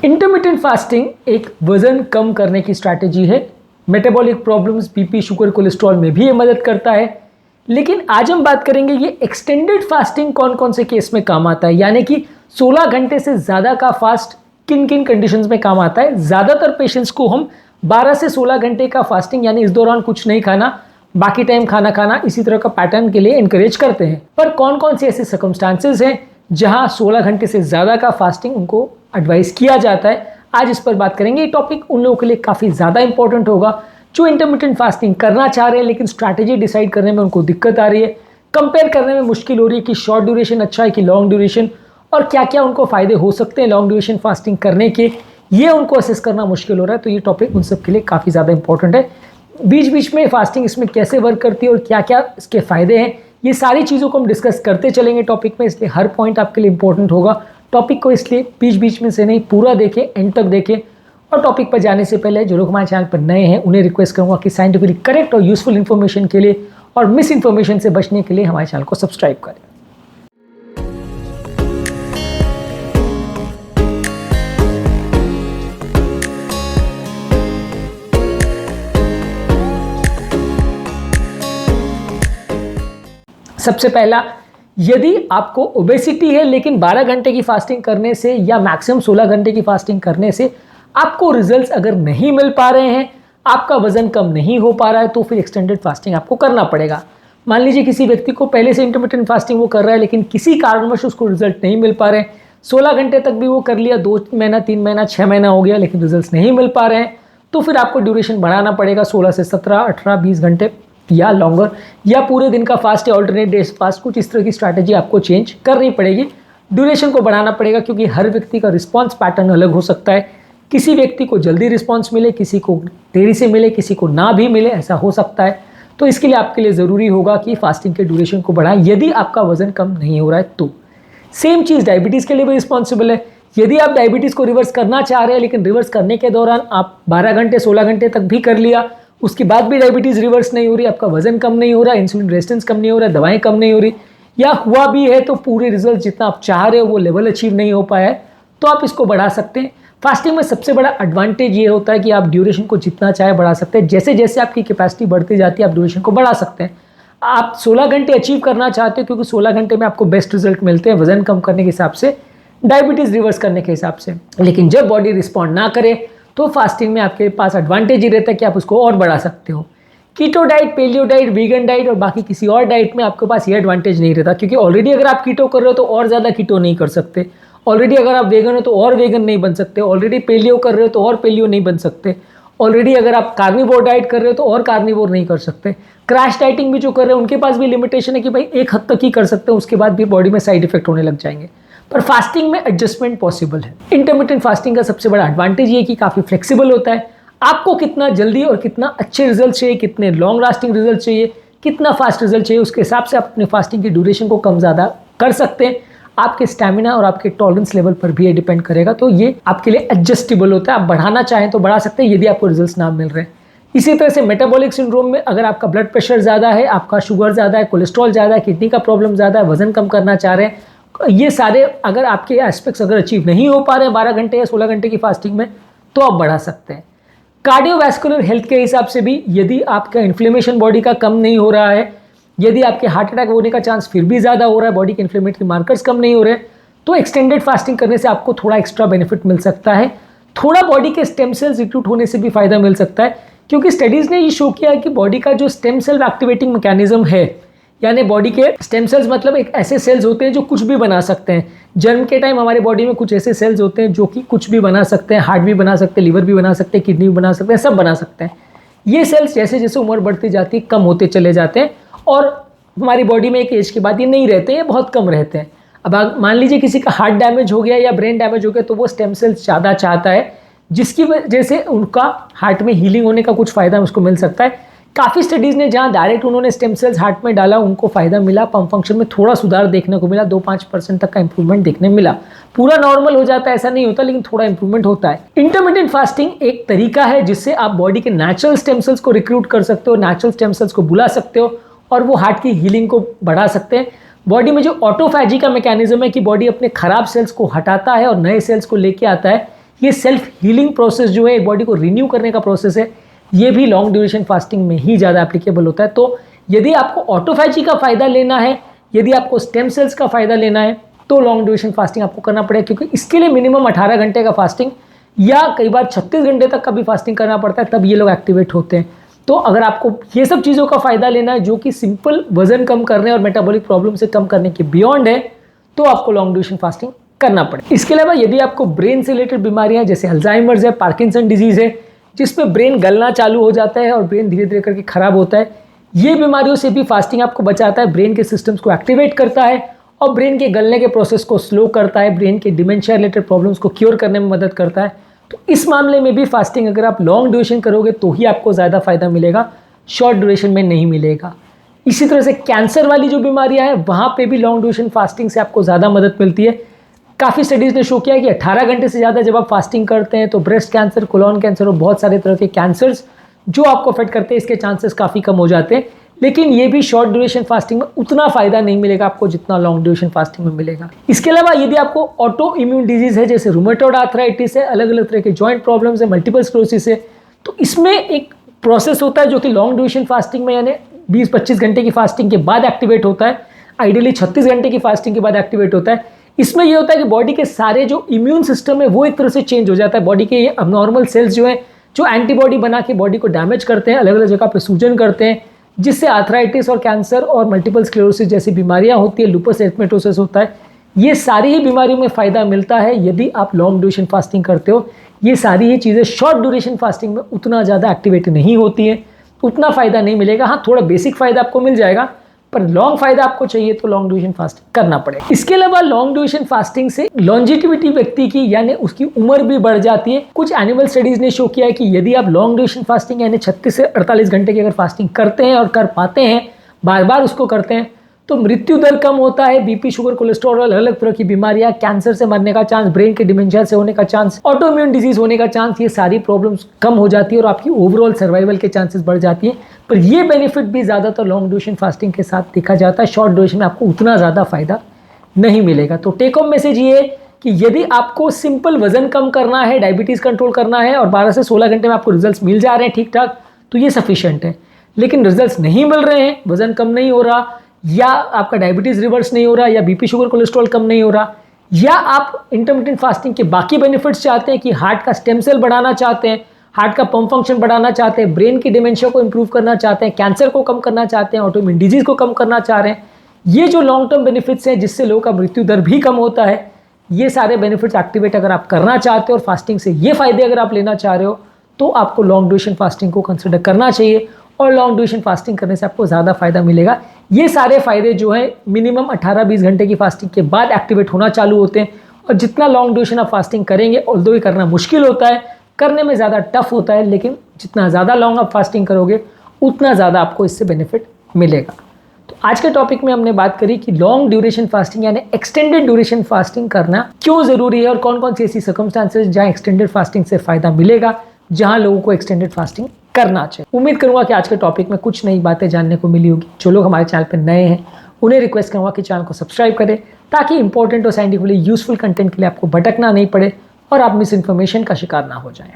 Intermittent fasting एक वजन कम करने की स्ट्रैटेजी है। Metabolic problems, BP, sugar, cholesterol में भी ये मदद करता है। लेकिन आज हम बात करेंगे ये एक्सटेंडेड फास्टिंग कौन कौन से केस में काम आता है, यानी कि 16 घंटे से ज़्यादा का फास्ट किन किन कंडीशंस में काम आता है। ज़्यादातर पेशेंट्स को हम 12 से 16 घंटे का फास्टिंग यानी इस दौरान कुछ नहीं खाना, बाकी टाइम खाना खाना, इसी तरह का पैटर्न के लिए इनकरेज करते हैं। पर कौन कौन से ऐसे सर्कमस्टांसेस हैं जहां 16 घंटे से ज़्यादा का फास्टिंग उनको एडवाइस किया जाता है, आज इस पर बात करेंगे। ये टॉपिक उन लोगों के लिए काफ़ी ज़्यादा इंपॉर्टेंट होगा जो इंटरमिटेंट फास्टिंग करना चाह रहे हैं लेकिन स्ट्रैटेजी डिसाइड करने में उनको दिक्कत आ रही है, कंपेयर करने में मुश्किल हो रही है कि शॉर्ट ड्यूरेशन अच्छा है कि लॉन्ग ड्यूरेशन, और क्या क्या उनको फ़ायदे हो सकते हैं लॉन्ग ड्यूरेशन फास्टिंग करने के, ये उनको असेस करना मुश्किल हो रहा है। तो ये टॉपिक उन सब के लिए काफ़ी ज़्यादा इंपॉर्टेंट है। बीच बीच में फास्टिंग इसमें कैसे वर्क करती है और क्या क्या इसके फ़ायदे हैं, ये सारी चीज़ों को हम डिस्कस करते चलेंगे टॉपिक में, इसलिए हर पॉइंट आपके लिए इंपॉर्टेंट होगा। टॉपिक को इसलिए बीच बीच में से नहीं, पूरा देखें, एंड तक देखें। और टॉपिक पर जाने से पहले जो लोग हमारे चैनल पर नए हैं उन्हें रिक्वेस्ट करूंगा कि साइंटिफिकली करेक्ट और यूजफुल इन्फॉर्मेशन के लिए और मिस इन्फॉर्मेशन से बचने के लिए हमारे चैनल को सब्सक्राइब करें। सबसे पहला, यदि आपको ओबेसिटी है लेकिन 12 घंटे की फास्टिंग करने से या मैक्सिमम 16 घंटे की फास्टिंग करने से आपको रिजल्ट्स अगर नहीं मिल पा रहे हैं, आपका वजन कम नहीं हो पा रहा है, तो फिर एक्सटेंडेड फास्टिंग आपको करना पड़ेगा। मान लीजिए किसी व्यक्ति को पहले से इंटरमिटेंट फास्टिंग वो कर रहा है लेकिन किसी कारणवश उसको रिजल्ट नहीं मिल पा रहे हैं, 16 घंटे तक भी वो कर लिया, 2 महीना, 3 महीना, 6 महीना हो गया लेकिन रिजल्ट्स नहीं मिल पा रहे हैं, तो फिर आपको ड्यूरेशन बढ़ाना पड़ेगा 16 से 17, 18, 20 घंटे या लॉन्गर, या पूरे दिन का फास्ट या ऑल्टरनेट डेज फास्ट, कुछ इस तरह की स्ट्रैटेजी आपको चेंज करनी पड़ेगी। ड्यूरेशन को बढ़ाना पड़ेगा क्योंकि हर व्यक्ति का रिस्पॉन्स पैटर्न अलग हो सकता है। किसी व्यक्ति को जल्दी रिस्पॉन्स मिले, किसी को देरी से मिले, किसी को ना भी मिले, ऐसा हो सकता है। तो इसके लिए आपके लिए ज़रूरी होगा कि फास्टिंग के ड्यूरेशन को बढ़ाएं यदि आपका वजन कम नहीं हो रहा है तो। सेम चीज़ डायबिटीज़ के लिए भी रिस्पॉन्सिबल है। यदि आप डायबिटीज़ को रिवर्स करना चाह रहे हैं लेकिन रिवर्स करने के दौरान आप 12 घंटे 16 घंटे तक भी कर लिया, उसके बाद भी डायबिटीज़ रिवर्स नहीं हो रही, आपका वजन कम नहीं हो रहा, इंसुलिन रेजिस्टेंस कम नहीं हो रहा, दवाएं कम नहीं हो रही, या हुआ भी है तो पूरे रिजल्ट जितना आप चाह रहे हो वो लेवल अचीव नहीं हो पाया है, तो आप इसको बढ़ा सकते हैं। फास्टिंग में सबसे बड़ा एडवांटेज ये होता है कि आप ड्यूरेशन को जितना चाहे बढ़ा सकते हैं। जैसे जैसे आपकी कैपेसिटी बढ़ती जाती है आप ड्यूरेशन को बढ़ा सकते हैं। आप 16 घंटे अचीव करना चाहते हो क्योंकि 16 घंटे में आपको बेस्ट रिजल्ट मिलते हैं वजन कम करने के हिसाब से, डायबिटीज़ रिवर्स करने के हिसाब से। लेकिन जब बॉडी रिस्पॉन्ड ना करे तो फास्टिंग में आपके पास एडवांटेज ही रहता है कि आप उसको और बढ़ा सकते हो। Keto diet, paleo diet, vegan diet और बाकी किसी और डाइट में आपके पास ये एडवांटेज नहीं रहता, क्योंकि ऑलरेडी अगर आप कीटो कर रहे हो तो और ज़्यादा कीटो नहीं कर सकते, ऑलरेडी अगर आप वेगन हो तो और वेगन नहीं बन सकते, ऑलरेडी पेलियो कर रहे हो तो और पेलियो नहीं बन सकते, ऑलरेडी अगर आप कार्निवोर डाइट कर रहे हो तो और कार्निवोर नहीं कर सकते। क्रैश डाइटिंग भी जो कर रहे हैं उनके पास भी लिमिटेशन है कि भाई एक हद तक ही कर सकते हैं, उसके बाद भी बॉडी में साइड इफेक्ट होने लग जाएंगे। पर फास्टिंग में एडजस्टमेंट पॉसिबल है। इंटरमिटेंट फास्टिंग का सबसे बड़ा एडवांटेज ये कि काफ़ी फ्लेक्सिबल होता है। आपको कितना जल्दी और कितना अच्छे रिजल्ट चाहिए, कितने लॉन्ग लास्टिंग रिजल्ट चाहिए, कितना फास्ट रिजल्ट चाहिए, उसके हिसाब से आप अपनी फास्टिंग की ड्यूरेशन को कम ज़्यादा कर सकते हैं। आपके स्टैमिना और आपके टॉलरेंस लेवल पर भी ये डिपेंड करेगा, तो ये आपके लिए एडजस्टेबल होता है। आप बढ़ाना चाहें तो बढ़ा सकते हैं यदि आपको रिजल्ट्स ना मिल रहे हैं। इसी तरह से मेटाबॉलिक सिंड्रोम में अगर आपका ब्लड प्रेशर ज़्यादा है, आपका शुगर ज़्यादा है, कोलेस्ट्रॉल ज़्यादा है, किडनी का प्रॉब्लम ज़्यादा है, वजन कम करना चाह रहे हैं, ये सारे अगर आपके एस्पेक्ट्स अगर अचीव नहीं हो पा रहे हैं 12 घंटे या 16 घंटे की फास्टिंग में, तो आप बढ़ा सकते हैं। कार्डियोवैस्कुलर हेल्थ के हिसाब से भी यदि आपका इन्फ्लेमेशन बॉडी का कम नहीं हो रहा है, यदि आपके हार्ट अटैक होने का चांस फिर भी ज़्यादा हो रहा है, बॉडी के इन्फ्लेमेटरी मार्कर्स कम नहीं हो रहे, तो एक्सटेंडेड फास्टिंग करने से आपको थोड़ा एक्स्ट्रा बेनिफिट मिल सकता है। थोड़ा बॉडी के स्टेम सेल्स रिक्रूट होने से भी फायदा मिल सकता है, क्योंकि स्टडीज़ ने ये शो किया है कि बॉडी का जो स्टेम सेल एक्टिवेटिंग मैकेनिज्म है, यानी बॉडी के स्टेम सेल्स मतलब एक ऐसे सेल्स होते हैं जो कुछ भी बना सकते हैं। जन्म के टाइम हमारे बॉडी में कुछ ऐसे सेल्स होते हैं जो कि कुछ भी बना सकते हैं, हार्ट भी बना सकते हैं, लिवर भी बना सकते हैं, किडनी भी बना सकते हैं, सब बना सकते हैं। ये सेल्स जैसे जैसे उम्र बढ़ती जाती है कम होते चले जाते हैं और हमारी बॉडी में एक एज के बाद ये नहीं रहते हैं, बहुत कम रहते हैं। अब मान लीजिए किसी का हार्ट डैमेज हो गया या ब्रेन डैमेज हो गया तो वो स्टेम सेल्स ज़्यादा चाहता है, जिसकी वजह से उनका हार्ट में हीलिंग होने का कुछ फ़ायदा उसको मिल सकता है। काफ़ी स्टडीज़ ने जहाँ डायरेक्ट उन्होंने स्टेम सेल्स हार्ट में डाला उनको फ़ायदा मिला, पम्प फंक्शन में थोड़ा सुधार देखने को मिला, 2-5% तक का इंप्रूवमेंट देखने मिला। पूरा नॉर्मल हो जाता है ऐसा नहीं होता, लेकिन थोड़ा इंप्रूवमेंट होता है। इंटरमिटेंट फास्टिंग एक तरीका है जिससे आप बॉडी के नेचुरल स्टेम सेल्स को रिक्रूट कर सकते हो, नेचुरल स्टेम सेल्स को बुला सकते हो और वो हार्ट की हीलिंग को बढ़ा सकते हैं। बॉडी में जो ऑटोफैजी का मैकेनिज्म है कि बॉडी अपने खराब सेल्स को हटाता है और नए सेल्स को लेके आता है, ये सेल्फ हीलिंग प्रोसेस जो है, बॉडी को रिन्यू करने का प्रोसेस है, ये भी लॉन्ग ड्यूरेशन फास्टिंग में ही ज़्यादा एप्लीकेबल होता है। तो यदि आपको ऑटोफैजी का फ़ायदा लेना है, यदि आपको स्टेम सेल्स का फ़ायदा लेना है, तो लॉन्ग ड्यूरेशन फास्टिंग आपको करना पड़ेगा, क्योंकि इसके लिए मिनिमम 18 घंटे का फास्टिंग या कई बार 36 घंटे तक का भी फास्टिंग करना पड़ता है, तब ये लोग एक्टिवेट होते हैं। तो अगर आपको ये सब चीज़ों का फ़ायदा लेना है जो कि सिंपल वजन कम करने और मेटाबॉलिक प्रॉब्लम से कम करने के बियॉन्ड है, तो आपको लॉन्ग ड्यूरेशन फास्टिंग करना पड़ेगा। इसके अलावा यदि आपको ब्रेन से रिलेटेड बीमारियां जैसे अल्जाइमर्स है, पार्किंसन डिजीज़ है, जिसपे ब्रेन गलना चालू हो जाता है और ब्रेन धीरे धीरे करके खराब होता है, ये बीमारियों से भी फास्टिंग आपको बचाता है, ब्रेन के सिस्टम्स को एक्टिवेट करता है और ब्रेन के गलने के प्रोसेस को स्लो करता है, ब्रेन के डिमेंशिया रिलेटेड प्रॉब्लम्स को क्योर करने में मदद करता है। तो इस मामले में भी फास्टिंग अगर आप लॉन्ग ड्यूरेशन करोगे तो ही आपको ज़्यादा फायदा मिलेगा, शॉर्ट ड्यूरेशन में नहीं मिलेगा। इसी तरह से कैंसर वाली जो बीमारियां हैं वहाँ पे भी लॉन्ग ड्यूरेशन फास्टिंग से आपको ज़्यादा मदद मिलती है। काफ़ी स्टडीज़ ने शो किया है कि 18 घंटे से ज़्यादा जब आप फास्टिंग करते हैं तो ब्रेस्ट कैंसर, कोलोन कैंसर और बहुत सारे तरह के कैंसर्स जो आपको अफेक्ट करते हैं, इसके चांसेस काफ़ी कम हो जाते हैं। लेकिन ये भी शॉर्ट ड्यूरेशन फास्टिंग में उतना फ़ायदा नहीं मिलेगा आपको जितना लॉन्ग ड्यूरेशन फास्टिंग में मिलेगा। इसके अलावा यदि आपको ऑटो इम्यून डिजीज़ है जैसे रूमेटॉइड आर्थराइटिस है, अलग अलग तरह के जॉइंट प्रॉब्लम्स है, मल्टीपल स्क्लेरोसिस है, तो इसमें एक प्रोसेस होता है जो कि लॉन्ग ड्यूरेशन फास्टिंग में यानी 20-25 घंटे की फास्टिंग के बाद एक्टिवेट होता है, आइडियली 36 घंटे की फास्टिंग के बाद एक्टिवेट होता है। इसमें यह होता है कि बॉडी के सारे जो इम्यून सिस्टम है वो एक तरह से चेंज हो जाता है। बॉडी के ये अबनॉर्मल सेल्स जो हैं जो एंटीबॉडी बना के बॉडी को डैमेज करते हैं, अलग अलग जगह पे सूजन करते हैं, जिससे आर्थराइटिस और कैंसर और मल्टीपल स्क्लेरोसिस जैसी बीमारियां होती है, लूपस एरिथमेटोसिस होता है। ये सारी ही बीमारियों में फ़ायदा मिलता है यदि आप लॉन्ग ड्यूरेशन फास्टिंग करते हो। ये सारी ही चीज़ें शॉर्ट ड्यूरेशन फास्टिंग में उतना ज़्यादा एक्टिवेट नहीं होती हैं, उतना फ़ायदा नहीं मिलेगा। हाँ, थोड़ा बेसिक फ़ायदा आपको मिल जाएगा, पर लॉन्ग फायदा आपको चाहिए तो लॉन्ग ड्यूरेशन फास्टिंग करना पड़ेगा। इसके अलावा लॉन्ग ड्यूरेशन फास्टिंग से लॉन्जिटिविटी व्यक्ति की यानी उसकी उम्र भी बढ़ जाती है। कुछ एनिमल स्टडीज ने शो किया है कि यदि आप लॉन्ग ड्यूरेशन फास्टिंग यानी 36 से 48 घंटे की अगर फास्टिंग करते हैं और कर पाते हैं, बार बार उसको करते हैं, तो मृत्यु दर कम होता है, बीपी, शुगर, कोलेस्ट्रॉल, अलग अलग तरह की बीमारियां, कैंसर से मरने का चांस, ब्रेन के डिमेंशिया से होने का चांस, ऑटो इम्यून डिजीज होने का चांस, ये सारी प्रॉब्लम्स कम हो जाती है और आपकी ओवरऑल सर्वाइवल के चांसेस बढ़ जाती है। पर ये बेनिफिट भी ज़्यादातर लॉन्ग ड्यूरेशन फास्टिंग के साथ देखा जाता है, शॉर्ट ड्यूरेशन में आपको उतना ज़्यादा फायदा नहीं मिलेगा। तो टेक होम मैसेज ये है कि यदि आपको सिंपल वजन कम करना है, डायबिटीज़ कंट्रोल करना है और 12 से 16 घंटे में आपको रिजल्ट्स मिल जा रहे हैं ठीक ठाक, तो ये सफिशिएंट है। लेकिन रिजल्ट्स नहीं मिल रहे हैं, वजन कम नहीं हो रहा, या आपका डायबिटीज़ रिवर्स नहीं हो रहा, या बीपी, शुगर, कोलेस्ट्रॉल कम नहीं हो रहा, या आप इंटरमिटेंट फास्टिंग के बाकी बेनिफिट्स चाहते हैं कि हार्ट का स्टेम सेल बढ़ाना चाहते हैं, हार्ट का पंप फंक्शन बढ़ाना चाहते हैं, ब्रेन की डिमेंशिया को इंप्रूव करना चाहते हैं, कैंसर को कम करना चाहते हैं, ऑटोइम्यून डिजीज को कम करना चाह रहे हैं, ये जो लॉन्ग टर्म बेनिफिट्स हैं जिससे लोगों का मृत्यु दर भी कम होता है, ये सारे बेनिफिट्स एक्टिवेट अगर आप करना चाहते हो और फास्टिंग से ये फायदे अगर आप लेना चाह रहे हो, तो आपको लॉन्ग ड्यूरेशन फास्टिंग को कंसिडर करना चाहिए और लॉन्ग ड्यूरेशन फास्टिंग करने से आपको ज़्यादा फायदा मिलेगा। ये सारे फायदे जो हैं मिनिमम 18-20 घंटे की फास्टिंग के बाद एक्टिवेट होना चालू होते हैं, और जितना लॉन्ग ड्यूरेशन आप फास्टिंग करेंगे, ऑल्दो ये करना मुश्किल होता है, करने में ज़्यादा टफ होता है, लेकिन जितना ज़्यादा लॉन्ग आप फास्टिंग करोगे उतना ज़्यादा आपको इससे बेनिफिट मिलेगा। तो आज के टॉपिक में हमने बात करी कि लॉन्ग ड्यूरेशन फास्टिंग यानी एक्सटेंडेड ड्यूरेशन फास्टिंग करना क्यों ज़रूरी है और कौन कौन सी ऐसी सर्कमस्टांसेस जहाँ एक्सटेंडेड फास्टिंग से फ़ायदा मिलेगा, जहाँ लोगों को एक्सटेंडेड फास्टिंग करना चाहिए। उम्मीद करूंगा कि आज के टॉपिक में कुछ नई बातें जानने को मिली होगी। जो लोग हमारे चैनल पर नए हैं उन्हें रिक्वेस्ट करूंगा कि चैनल को सब्सक्राइब करें, ताकि इंपॉर्टेंट और साइंटिफिकली यूजफुल कंटेंट के लिए आपको भटकना नहीं पड़े और आप मिस इन्फॉर्मेशन का शिकार ना हो जाएं।